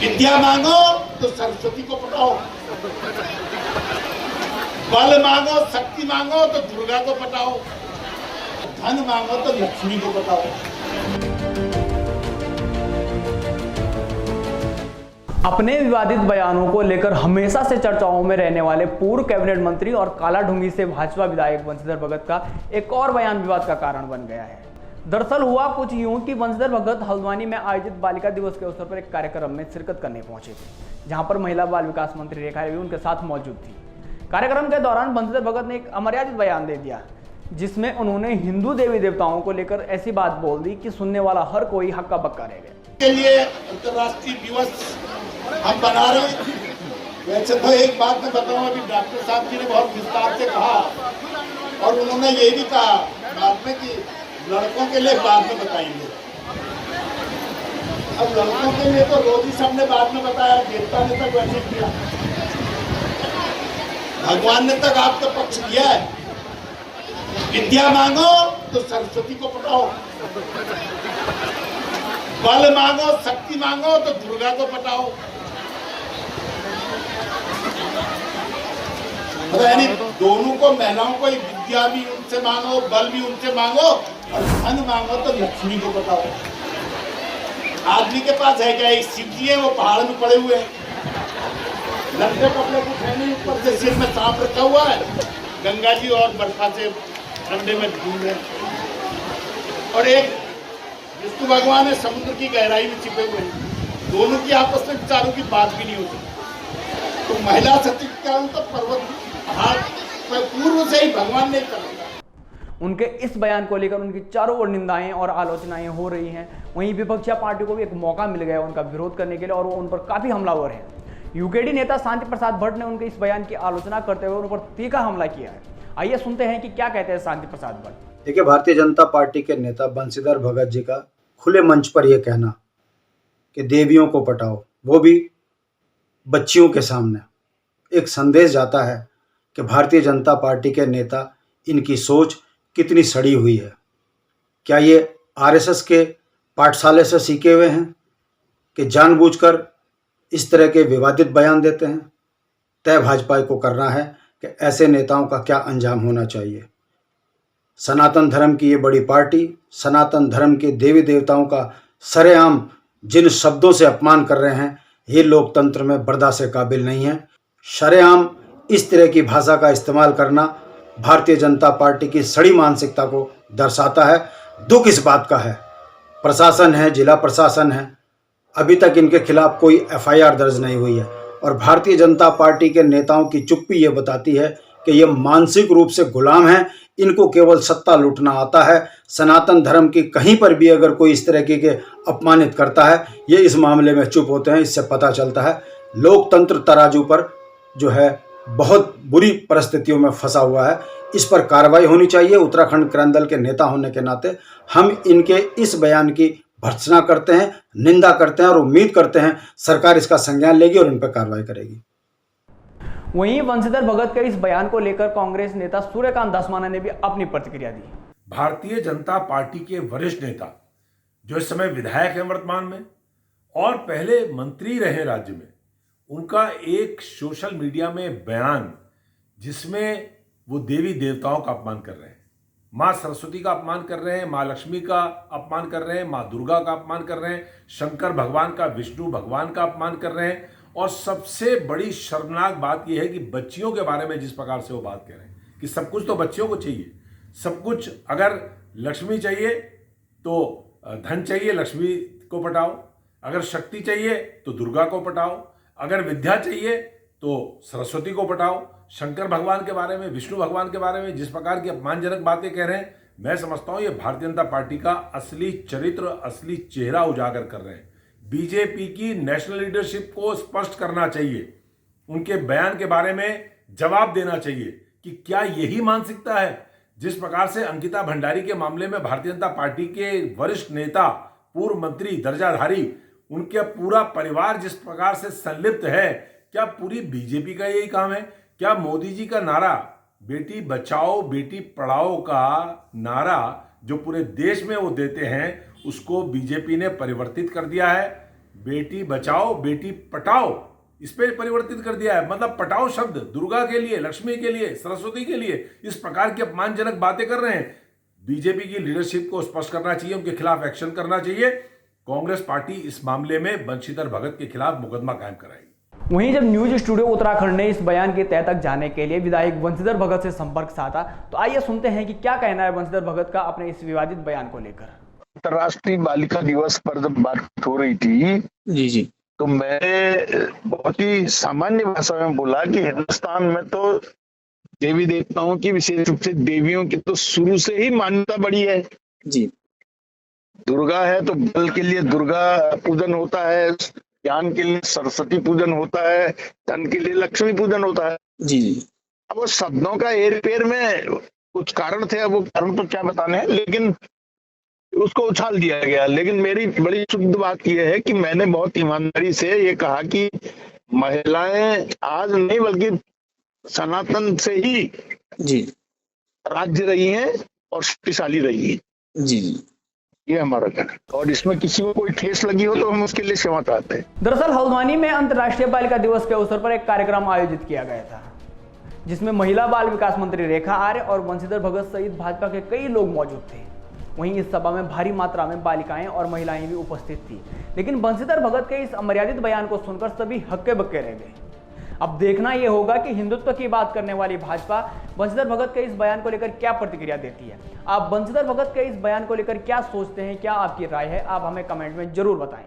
विद्या मांगो तो सरस्वती को पटाओ, बल मांगो शक्ति मांगो तो दुर्गा को पटाओ, धन मांगो तो लक्ष्मी को पटाओ। अपने विवादित बयानों को लेकर हमेशा से चर्चाओं में रहने वाले पूर्व कैबिनेट मंत्री और कालाढूंगी से भाजपा विधायक वंशीधर भगत का एक और बयान विवाद का कारण बन गया है। दरअसल हुआ कुछ यूं कि वंशीधर भगत हल्द्वानी में आयोजित बालिका दिवस के अवसर पर एक कार्यक्रम में शिरकत करने पहुंचे थे, जहां पर महिला बाल विकास मंत्री रेखा भी उनके साथ मौजूद थी। कार्यक्रम के दौरान वंशीधर भगत ने एक अमर्यादित बयान दे दिया, जिसमें उन्होंने हिंदू देवी देवताओं को लेकर ऐसी बात बोल दी कि सुनने वाला हर कोई हक्का बक्का रह गया। के लिए अंतर्राष्ट्रीय दिवस हम बना रहे हैं। वैसे तो एक बात मैं बताऊं, अभी डॉक्टर साहब जी ने बहुत विस्तार से कहा और उन्होंने ये भी कहा बाद में कि लड़कों के लिए बाद में बताएंगे। अब लड़कों के लिए तो रोजी साहब ने बाद में बताया, देवता ने तक वैसे किया, भगवान ने तक आपका पक्ष लिया है। विद्या मांगो तो सरस्वती को पटाओ, बल मांगो शक्ति मांगो तो दुर्गा को पटाओ। यानी दोनों को, महिलाओं को विद्या भी उनसे मांगो, बल भी उनसे मांगो और धन मांगो तो लक्ष्मी को बताओ। आदमी के पास है क्या? एक शिव जी है, वो पहाड़ में पड़े हुए हैं, लंबे कपड़े कुछ है नहीं, ऊपर से सिर में सांप रखा हुआ है, गंगा जी और बरखा से ठंडे में घूम रहे हैं। और एक विष्णु भगवान है, समुद्र की गहराई में छिपे हुए हैं। दोनों की आपस में विचारों की बात भी नहीं होती। तो महिला सशक्तिकरण तो पर्वत पहाड़ पूर्व से ही भगवान ने कर दिया। उनके इस बयान को लेकर उनकी चारों ओर निंदाएं और आलोचनाएं हो रही हैं। वहीं विपक्षी पार्टी को भी एक मौका मिल गया उनका विरोध करने के लिए, और वो उन पर काफी हमलावर हैं। यूकेडी नेता शांति प्रसाद भट्ट ने उनके इस बयान की आलोचना करते हुए उन पर तीखा हमला किया है। आइए सुनते हैं कि क्या कहते हैं शांति प्रसाद भट्ट। देखिए, भारतीय जनता पार्टी के नेता वंशीधर भगत जी का खुले मंच पर यह कहना कि देवियों को पटाओ, वो भी बच्चियों के सामने, एक संदेश जाता है कि भारतीय जनता पार्टी के नेता, इनकी सोच कितनी सड़ी हुई है। क्या ये आरएसएस के पाठशाले से सीखे हुए हैं कि जानबूझकर इस तरह के विवादित बयान देते हैं? तय भाजपा को करना है कि ऐसे नेताओं का क्या अंजाम होना चाहिए। सनातन धर्म की ये बड़ी पार्टी सनातन धर्म के देवी देवताओं का सरेआम जिन शब्दों से अपमान कर रहे हैं, ये लोकतंत्र में बर्दाश्त के काबिल नहीं है। सरेआम इस तरह की भाषा का इस्तेमाल करना भारतीय जनता पार्टी की सड़ी मानसिकता को दर्शाता है। दुख इस बात का है, प्रशासन है, जिला प्रशासन है, अभी तक इनके खिलाफ कोई एफआईआर दर्ज नहीं हुई है। और भारतीय जनता पार्टी के नेताओं की चुप्पी ये बताती है कि ये मानसिक रूप से गुलाम हैं, इनको केवल सत्ता लूटना आता है। सनातन धर्म की कहीं पर भी अगर कोई इस तरह के अपमानित करता है, ये इस मामले में चुप होते हैं। इससे पता चलता है लोकतंत्र तराजू पर जो है बहुत बुरी परिस्थितियों में फंसा हुआ है। इस पर कार्रवाई होनी चाहिए। उत्तराखंड क्रांति दल के नेता होने के नाते हम इनके इस बयान की भर्त्सना करते हैं, निंदा करते हैं और उम्मीद करते हैं सरकार इसका संज्ञान लेगी और इन पर कार्रवाई करेगी। वहीं वंशीधर भगत के इस बयान को लेकर कांग्रेस नेता सूर्यकांत धस्माना ने भी अपनी प्रतिक्रिया दी। भारतीय जनता पार्टी के वरिष्ठ नेता जो इस समय विधायक हैं वर्तमान में और पहले मंत्री रहे राज्य में, उनका एक सोशल मीडिया में बयान जिसमें वो देवी देवताओं का अपमान कर रहे हैं, माँ सरस्वती का अपमान कर रहे हैं, माँ लक्ष्मी का अपमान कर रहे हैं, माँ दुर्गा का अपमान कर रहे हैं, शंकर भगवान का, विष्णु भगवान का अपमान कर रहे हैं। और सबसे बड़ी शर्मनाक बात यह है कि बच्चियों के बारे में जिस प्रकार से वो बात कह रहे हैं कि सब कुछ तो बच्चियों को चाहिए, सब कुछ, अगर लक्ष्मी चाहिए तो धन चाहिए, लक्ष्मी को पटाओ, अगर शक्ति चाहिए तो दुर्गा को पटाओ, अगर विद्या चाहिए तो सरस्वती को पटाओ। शंकर भगवान के बारे में, विष्णु भगवान के बारे में जिस प्रकार की अपमानजनक बातें कह रहे हैं, मैं समझता हूं ये भारतीय जनता पार्टी का असली चरित्र, असली चेहरा उजागर कर रहे हैं। बीजेपी की नेशनल लीडरशिप को स्पष्ट करना चाहिए, उनके बयान के बारे में जवाब देना चाहिए कि क्या यही मानसिकता है जिस प्रकार से अंकिता भंडारी के मामले में भारतीय जनता पार्टी के वरिष्ठ नेता, पूर्व मंत्री, दर्जाधारी, उनका पूरा परिवार जिस प्रकार से संलिप्त है, क्या पूरी बीजेपी का यही काम है? क्या मोदी जी का नारा बेटी बचाओ बेटी पढ़ाओ का नारा जो पूरे देश में वो देते हैं, उसको बीजेपी ने परिवर्तित कर दिया है? बेटी बचाओ बेटी पटाओ इस पे परिवर्तित कर दिया है। मतलब पटाओ शब्द दुर्गा के लिए, लक्ष्मी के लिए, सरस्वती के लिए इस प्रकार की अपमानजनक बातें कर रहे हैं। बीजेपी की लीडरशिप को स्पष्ट करना चाहिए, उनके खिलाफ एक्शन करना चाहिए। कांग्रेस पार्टी इस मामले में बंशीधर भगत के खिलाफ मुकदमा कायम कराएगी। वहीं जब न्यूज स्टूडियो उत्तराखंड ने इस बयान के तह तक जाने के लिए विधायक बंशीधर भगत से संपर्क साधा, तो आइए सुनते हैं कि क्या कहना है बंशीधर भगत का अपने इस विवादित बयान को लेकर। अंतर्राष्ट्रीय बालिका दिवस पर जब बात हो रही थी जी तो मैंने बहुत ही सामान्य भाषा में बोला कि हिंदुस्तान में तो देवी देवताओं की, विशेष रूप से देवियों की तो शुरू से ही मान्यता बड़ी है। जी दुर्गा है तो बल के लिए दुर्गा पूजन होता है, ज्ञान के लिए सरस्वती पूजन होता है, धन के लिए लक्ष्मी पूजन होता है। जी अब वो शब्दों का एर पेर में कुछ कारण थे, अब वो कारण तो क्या बताने हैं, लेकिन उसको उछाल दिया गया। लेकिन मेरी बड़ी शुद्ध बात यह है कि मैंने बहुत ईमानदारी से ये कहा कि महिलाएं आज नहीं बल्कि सनातन से ही जी राज्य रही हैं और शक्तिशाली रही हैं। जी ये हमारा कहना है, और इसमें किसी को कोई ठेस लगी हो तो हम उसके लिए क्षमा चाहते हैं। दरअसल हल्द्वानी में अंतर्राष्ट्रीय बालिका दिवस के अवसर पर एक कार्यक्रम आयोजित किया गया था, जिसमें महिला बाल विकास मंत्री रेखा आर्य और बंशीधर भगत सहित भाजपा के कई लोग मौजूद थे। वहीं इस सभा में भारी मात्रा में बालिकाएं और महिलाएं भी उपस्थित थी, लेकिन बंशीधर भगत के इस अमर्यादित बयान को सुनकर सभी हक्के बक्के रह गए। अब देखना यह होगा कि हिंदुत्व की बात करने वाली भाजपा बंशीधर भगत के इस बयान को लेकर क्या प्रतिक्रिया देती है। आप बंशीधर भगत के इस बयान को लेकर क्या सोचते हैं, क्या आपकी राय है, आप हमें कमेंट में जरूर बताएं।